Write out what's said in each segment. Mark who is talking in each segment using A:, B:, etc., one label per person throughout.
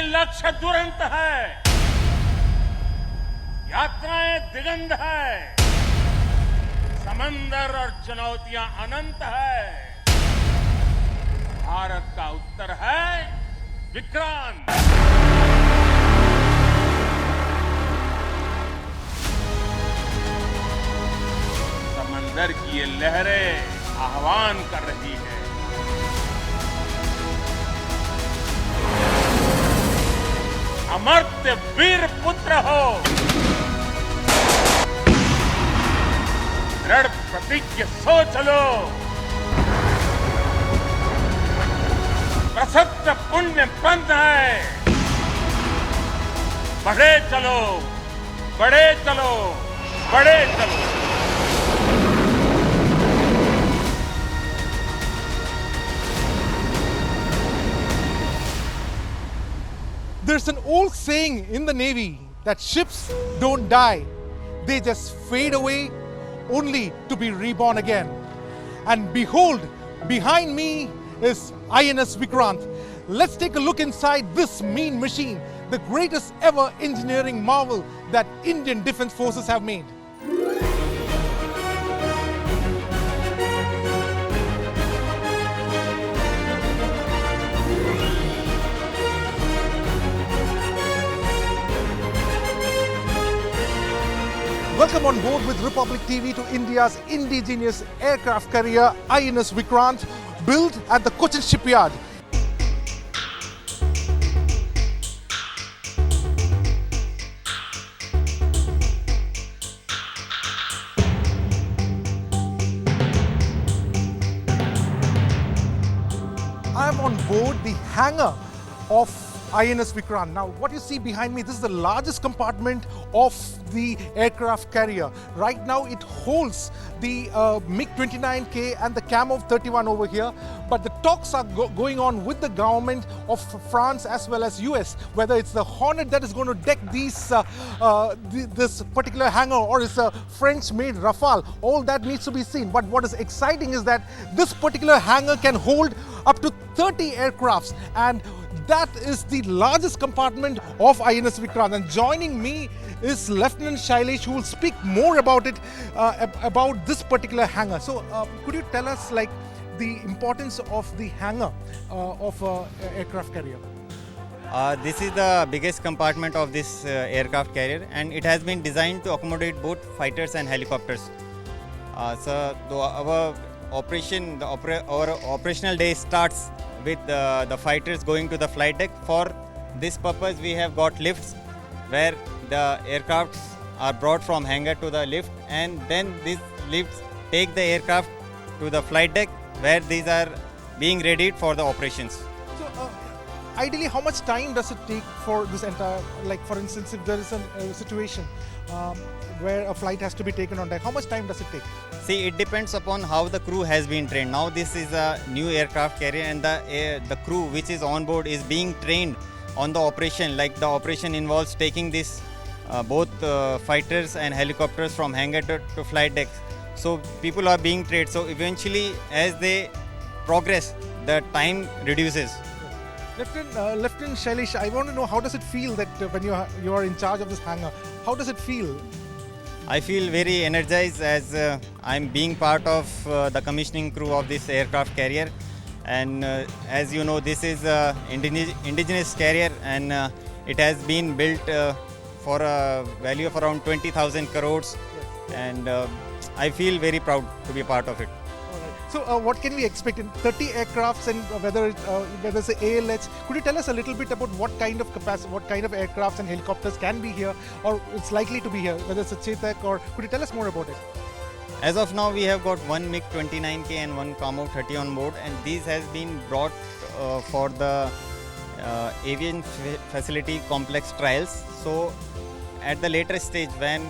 A: लक्ष्य दुरंत है, यात्राएं दिगंत है, समंदर और चुनौतियां अनंत है। भारत का उत्तर है विक्रांत। समंदर की ये लहरें आह्वान कर रही है। अमर्त्य वीर पुत्र हो, दृढ़ प्रतिज्ञ सोच लो, प्रशस्त पुण्य पंथ है। बढ़े चलो, बढ़े चलो, बढ़े चलो।
B: There's an old saying in the Navy that ships don't die, they just fade away only to be reborn again. And behold, behind me is INS Vikrant. Let's take a look inside this mean machine, the greatest ever engineering marvel that Indian Defence Forces have made. Welcome on board with Republic TV to India's indigenous aircraft carrier INS Vikrant, built at the Cochin shipyard. I am on board the hangar of INS Vikrant. Now, what you see behind me, this is the largest compartment of the aircraft carrier. Right now, it holds the MiG-29K and the Camov 31 over here. But the talks are going on with the government of France as well as US, whether it's the Hornet that is going to deck this particular hangar or it's a French-made Rafale. All that needs to be seen. But what is exciting is that this particular hangar can hold up to 30 aircrafts, and that is the largest compartment of INS Vikrant. And joining me is Lieutenant Shailesh, who will speak more about it, about this particular hangar. So, could you tell us like the importance of the hangar of aircraft carrier?
C: This is the biggest compartment of this aircraft carrier, and it has been designed to accommodate both fighters and helicopters. Our operational day starts with the fighters going to the flight deck. For this purpose, we have got lifts where the aircrafts are brought from hangar to the lift, and then these lifts take the aircraft to the flight deck where these are being readied for the operations.
B: So, ideally, how much time does it take for this entire, like for instance, if there is a situation where a flight has to be taken on deck, how much time does it take?
C: See, it depends upon how the crew has been trained. Now this is a new aircraft carrier, and the crew which is on board is being trained on the operation. Like the operation involves taking this both fighters and helicopters from hangar to flight deck. So people are being trained. So eventually, as they progress, the time reduces.
B: Lieutenant Shailesh, I want to know, how does it feel that when you are in charge of this hangar? How does it feel?
C: I feel very energized as I'm being part of the commissioning crew of this aircraft carrier. And as you know, this is an indigenous carrier, and it has been built for a value of around 20,000 crores.
B: Yes.
C: And I feel very proud to be part of it.
B: So what can we expect in 30 aircrafts, and whether it's ALH? Could you tell us a little bit about what kind of capacity, what kind of aircrafts and helicopters can be here, or it's likely to be here, whether it's a Chetak, or could you tell us more about it?
C: As of now, we have got one MiG-29K and one Camov 30 on board, and these has been brought for the aviation facility complex trials. So at the later stage, when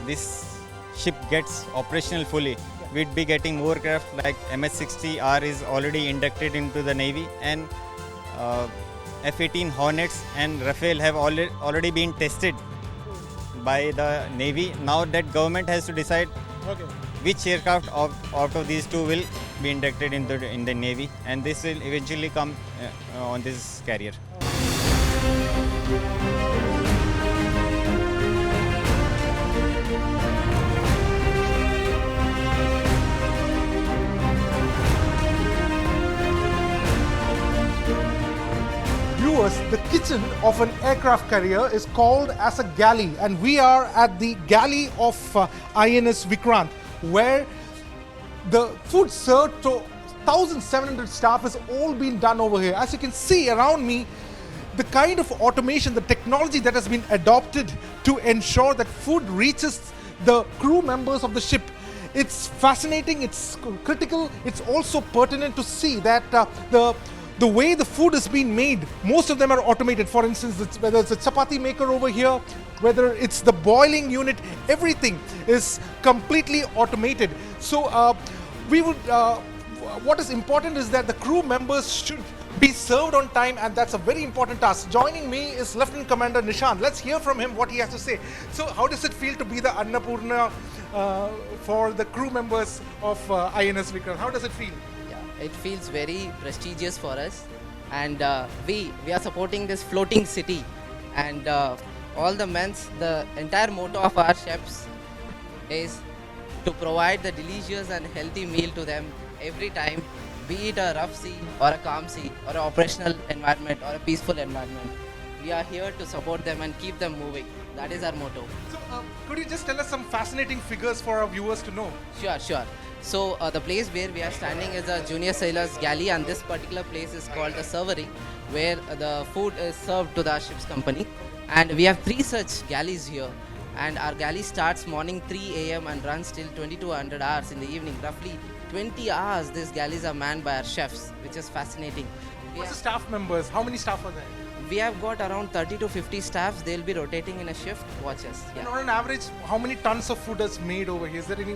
C: this ship gets operational fully, we'd be getting more craft like MS-60R is already inducted into the Navy, and F-18 Hornets and Rafale have already been tested by the Navy. Now that government has to decide which aircraft out of these two will be inducted in the Navy, and this will eventually come on this carrier.
B: Viewers, the kitchen of an aircraft carrier is called as a galley, and we are at the galley of INS Vikrant, where the food served to 1,700 staff has all been done over here. As you can see around me, the kind of automation, the technology that has been adopted to ensure that food reaches the crew members of the ship. It's fascinating, it's critical, it's also pertinent to see that the way the food is being made, most of them are automated. For instance, whether it's a chapati maker over here, whether it's the boiling unit, everything is completely automated. So we would, what is important is that the crew members should be served on time, and that's a very important task. Joining me is Lieutenant Commander Nishant. Let's hear from him what he has to say. So how does it feel to be the Annapurna for the crew members of INS Vikrant? How does it feel?
D: It feels very prestigious for us, and we are supporting this floating city, and all the men's, the entire motto of our chefs is to provide the delicious and healthy meal to them every time, be it a rough sea or a calm sea or an operational environment or a peaceful environment. We are here to support them and keep them moving. That is our motto.
B: So could you just tell us some fascinating figures for our viewers to know?
D: Sure. So the place where we are standing is a junior sailor's galley, and this particular place is called the servery, where the food is served to the ship's company. And we have 3 such galleys here, and our galley starts morning 3 a.m. and runs till 2200 hours in the evening. Roughly 20 hours these galleys are manned by our chefs, which is fascinating.
B: What's the staff members? How many staff are there?
D: We have got around 30 to 50 staffs. They'll be rotating in a shift. Watch us.
B: And on an average, how many tons of food is made over here? Is there any?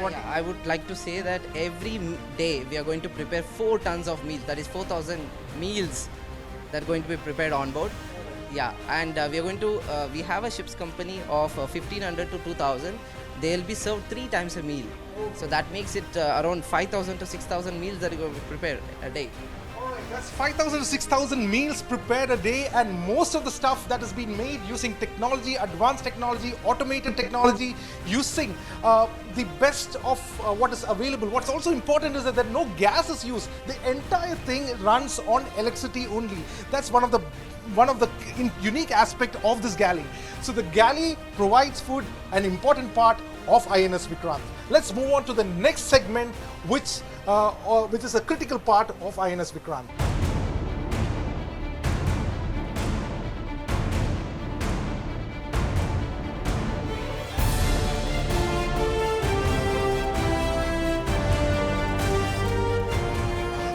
D: I would like to say that every day we are going to prepare 4 tons of meals. That is 4,000 meals that are going to be prepared on board. Yeah, and we are going to. We have a ship's company of 1,500 to 2,000. They'll be served 3 times a meal. So that makes it around 5,000 to 6,000 meals that are going to be prepared a day.
B: That's 5,000 to 6,000 meals prepared a day, and most of the stuff that has been made using technology, advanced technology, automated technology, using the best of what is available. What's also important is that no gas is used. The entire thing runs on electricity only. That's one of the unique aspect of this galley. So the galley provides food, an important part of INS Vikrant. Let's move on to the next segment, which is a critical part of INS Vikrant.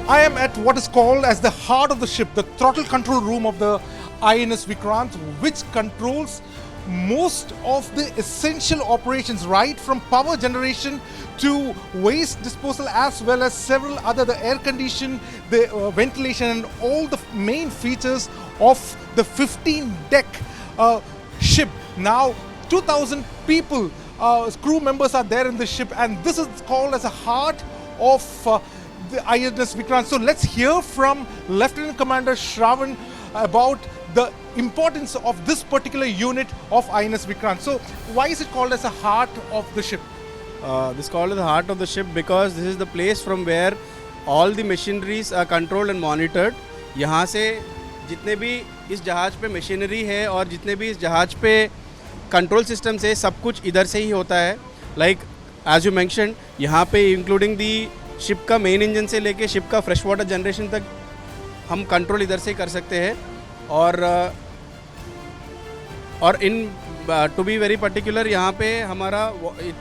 B: I am at what is called as the heart of the ship, the throttle control room of the INS Vikrant, which controls most of the essential operations, right from power generation to waste disposal, as well as several other, the air condition, the ventilation, and all the main features of the 15-deck ship. Now 2,000 people, crew members are there in the ship, and this is called as a heart of the INS Vikrant. So let's hear from Lieutenant Commander Shravan about the importance of this particular unit of INS Vikrant. So why is it called as a heart of the ship?
E: This is called the heart of the ship because this is the place from where all the machineries are controlled and monitored. यहाँ से जितने भी इस जहाज पे machinery है और जितने भी इस जहाज पे कंट्रोल सिस्टम है, सब कुछ इधर से ही होता है. लाइक एज यू मेंशन, यहाँ पे इंक्लूडिंग दी शिप का मेन इंजन से लेके शिप का फ्रेश वाटर जनरेशन तक हम कंट्रोल इधर से कर सकते हैं. और इन टू बी वेरी पर्टिकुलर, यहाँ पे हमारा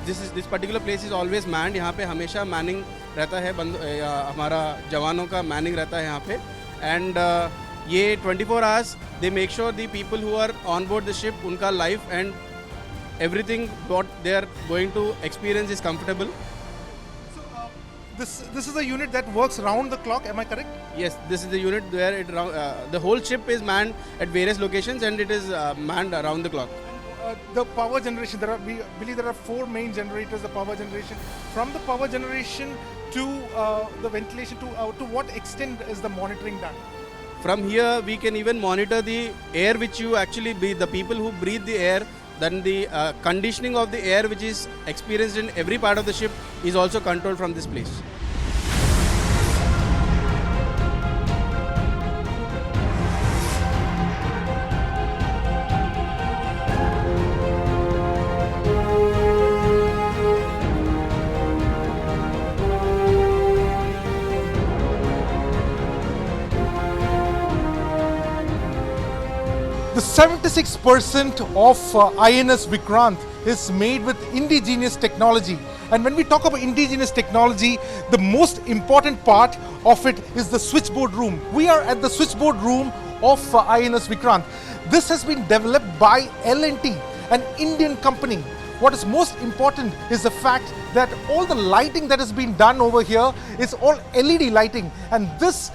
E: this particular place is always manned. यहाँ पे हमेशा मैनिंग रहता है, हमारा जवानों का मैनिंग रहता है यहाँ पे. एंड ये 24 hours they make sure the people who are on board the ship, उनका life and everything what they are going to experience is comfortable.
B: This is a unit that works round the clock, am I correct?
E: Yes, this is the unit where the whole ship is manned at various locations, and it is manned around the clock.
B: The power generation, we believe there are 4 main generators. The power generation, from the power generation to the ventilation, to what extent is the monitoring done?
E: From here, we can even monitor the air which you actually breathe, the people who breathe the air. Then the conditioning of the air which is experienced in every part of the ship is also controlled from this place.
B: The 76% of INS Vikrant is made with indigenous technology. And when we talk about indigenous technology, the most important part of it is the switchboard room. We are at the switchboard room of INS Vikrant. This has been developed by L&T, an Indian company. What is most important is the fact that all the lighting that has been done over here is all LED lighting. And this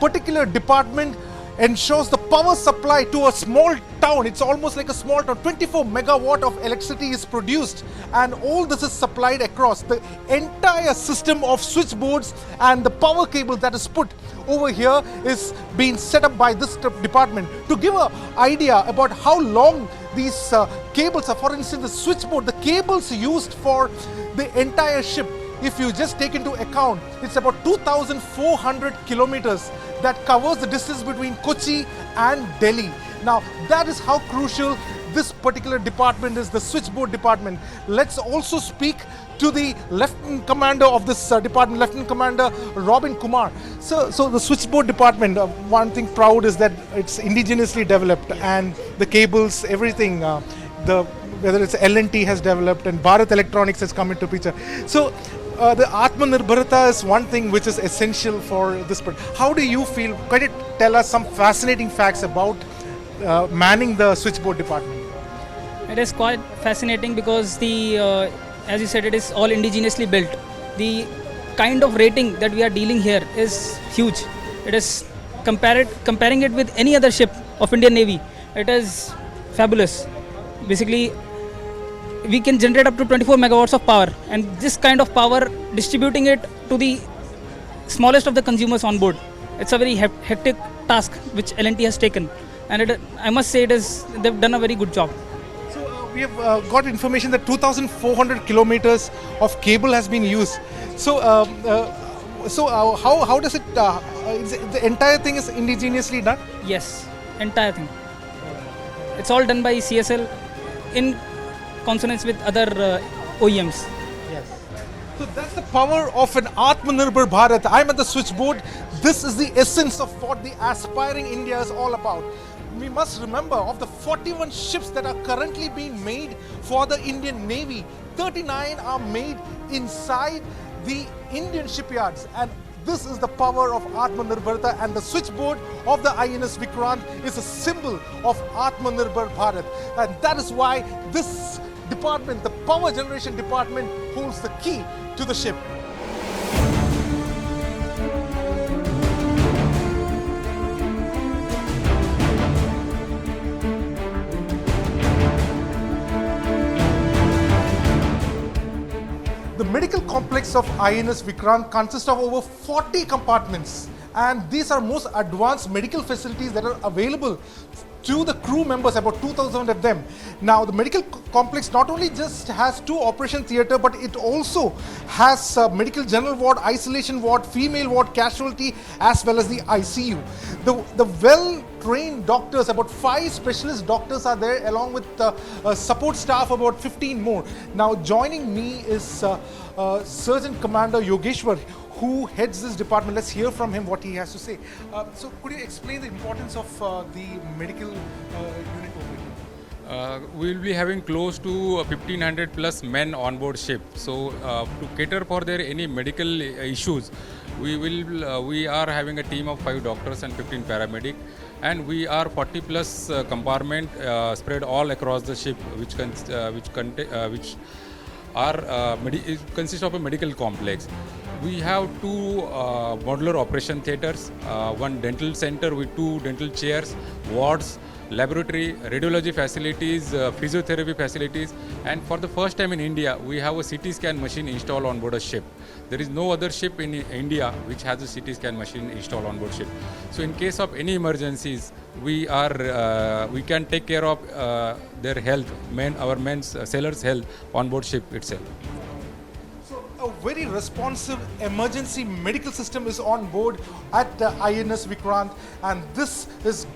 B: particular department ensures the power supply to a small town. It's almost like a small town. 24 megawatt of electricity is produced, and all this is supplied across the entire system of switchboards, and the power cable that is put over here is being set up by this department. To give an idea about how long these cables are, for instance, the switchboard, the cables used for the entire ship, if you just take into account, it's about 2,400 kilometers that covers the distance between Kochi and Delhi. Now, that is how crucial this particular department is, the switchboard department. Let's also speak to the Lieutenant Commander of this department, Lieutenant Commander Robin Kumar. So the switchboard department, one thing proud is that it's indigenously developed, and the cables, everything, whether it's L&T has developed and Bharat Electronics has come into picture. So the Atmanirbharata is one thing which is essential for this. But how do you feel? Can you tell us some fascinating facts about manning the switchboard department?
F: It is quite fascinating because as you said, it is all indigenously built. The kind of rating that we are dealing here is huge. It is comparing it with any other ship of Indian Navy. It is fabulous. Basically, we can generate up to 24 megawatts of power, and this kind of power, distributing it to the smallest of the consumers on board, it's a very hectic task which L&T has taken, and I must say they've done a very good job.
B: So we have got information that 2,400 kilometers of cable has been used. So how does it? The entire thing is indigenously done?
F: Yes, entire thing. It's all done by CSL in consonance with other OEMs.
B: Yes. So that's the power of an Atmanirbhar Bharat. I'm at the switchboard. This is the essence of what the aspiring India is all about. We must remember, of the 41 ships that are currently being made for the Indian Navy, 39 are made inside the Indian shipyards. And this is the power of Atmanirbharta, and the switchboard of the INS Vikrant is a symbol of Atmanirbhar Bharat. And that is why this department, the power generation department, holds the key to the ship. The medical complex of INS Vikrant consists of over 40 compartments, and these are most advanced medical facilities that are available to the crew members, about 2,000 of them. Now, the medical complex not only just has 2 operation theatre, but it also has medical general ward, isolation ward, female ward, casualty, as well as the ICU. The well-trained doctors, about 5 specialist doctors are there, along with support staff, about 15 more. Now, joining me is Surgeon Commander Yogeshwar, who heads this department. Let's hear from him what he has to say. So could you explain the importance of the medical unit over here?
G: We will be having close to 1,500 plus men on board ship. So to cater for their any medical issues, we are having a team of 5 doctors and 15 paramedic, and we are 40 plus compartment spread all across the ship, which consists of a medical complex. We have 2 modular operation theatres, 1 dental center with 2 dental chairs, wards, laboratory, radiology facilities, physiotherapy facilities, and for the first time in India, we have a CT scan machine installed on board a ship. There is no other ship in India which has a CT scan machine installed on board ship. So in case of any emergencies, we can take care of their health, our men's sailors' health on board ship itself.
B: A very responsive emergency medical system is on board at INS Vikrant, and this is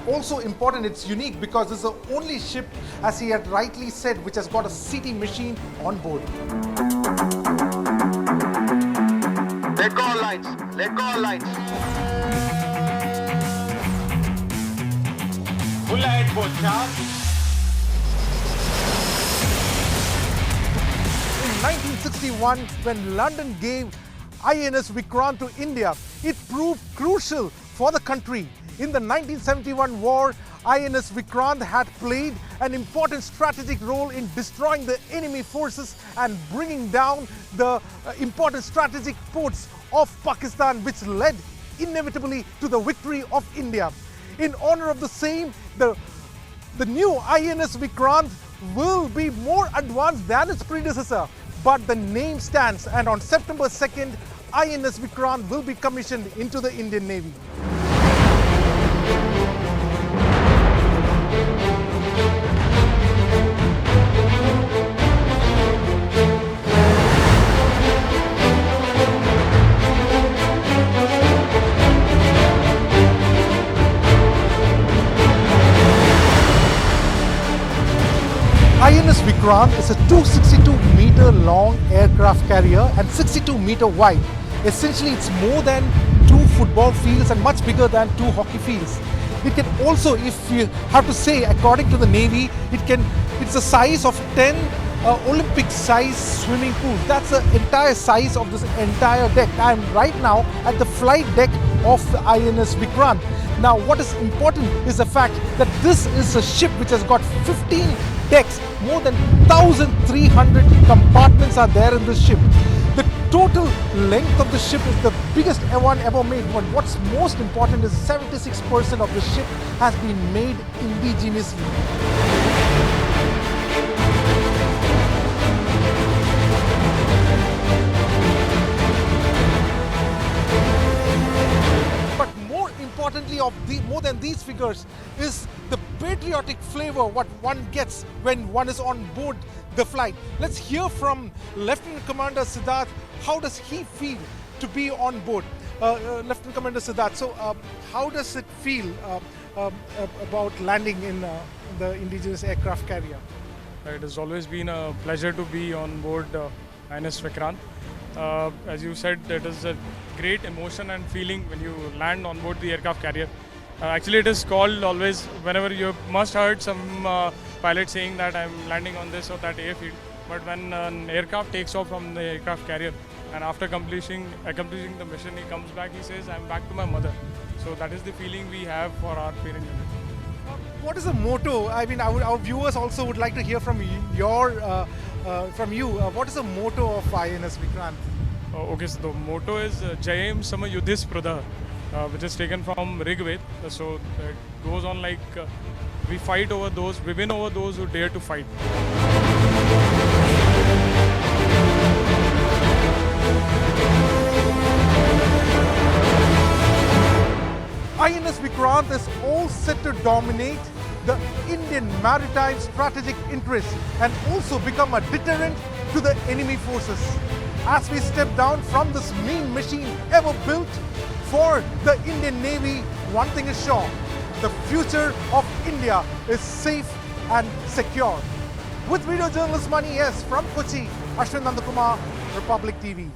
B: also important. It's unique because this is the only ship, as he had rightly said, which has got a CT machine on board.
H: Let go all lights. Let go all lights.
A: Full ahead both charge.
B: In 1961, when London gave INS Vikrant to India, it proved crucial for the country. In the 1971 war, INS Vikrant had played an important strategic role in destroying the enemy forces and bringing down the important strategic ports of Pakistan, which led inevitably to the victory of India. In honor of the same, the new INS Vikrant will be more advanced than its predecessor, but the name stands, and on September 2nd, INS Vikrant will be commissioned into the Indian Navy. INS Vikrant is a 262-meter long aircraft carrier and 62-meter wide. Essentially, it's more than 2 football fields and much bigger than 2 hockey fields. It can also, if you have to say, according to the Navy, it's the size of 10 Olympic-sized swimming pools. That's the entire size of this entire deck. I am right now at the flight deck of the INS Vikrant. Now, what is important is the fact that this is a ship which has got 15 decks. More than 1,300 compartments are there in this ship. The total length of the ship is the biggest one ever made. But what's most important is 76% of the ship has been made indigenously. Importantly, more than these figures is the patriotic flavor what one gets when one is on board the flight. Let's hear from Lieutenant Commander Siddharth. How does he feel to be on board? Lieutenant Commander Siddharth, so how does it feel about landing in the Indigenous aircraft carrier?
I: It has always been a pleasure to be on board INS Vikrant. As you said, it is a great emotion and feeling when you land on board the aircraft carrier. Actually, it is called always, whenever you must heard some pilot saying that I'm landing on this or that airfield. But when an aircraft takes off from the aircraft carrier and after accomplishing the mission, he comes back, he says, I'm back to my mother. So that is the feeling we have for our parent unit.
B: What is the motto? I mean, our viewers also would like to hear from from you. What is the motto of INS Vikrant?
I: Okay, so the motto is Jayam Sama Yudhis Pradha, which is taken from Rigved. So it goes on like we fight over those, we win over those who dare to fight.
B: INS Vikrant is all set to dominate the Indian maritime strategic interests and also become a deterrent to the enemy forces. As we step down from this mean machine ever built for the Indian Navy, one thing is sure, the future of India is safe and secure. With video journalist Mani S from Kochi, Ashwin Nandakumar, Republic TV.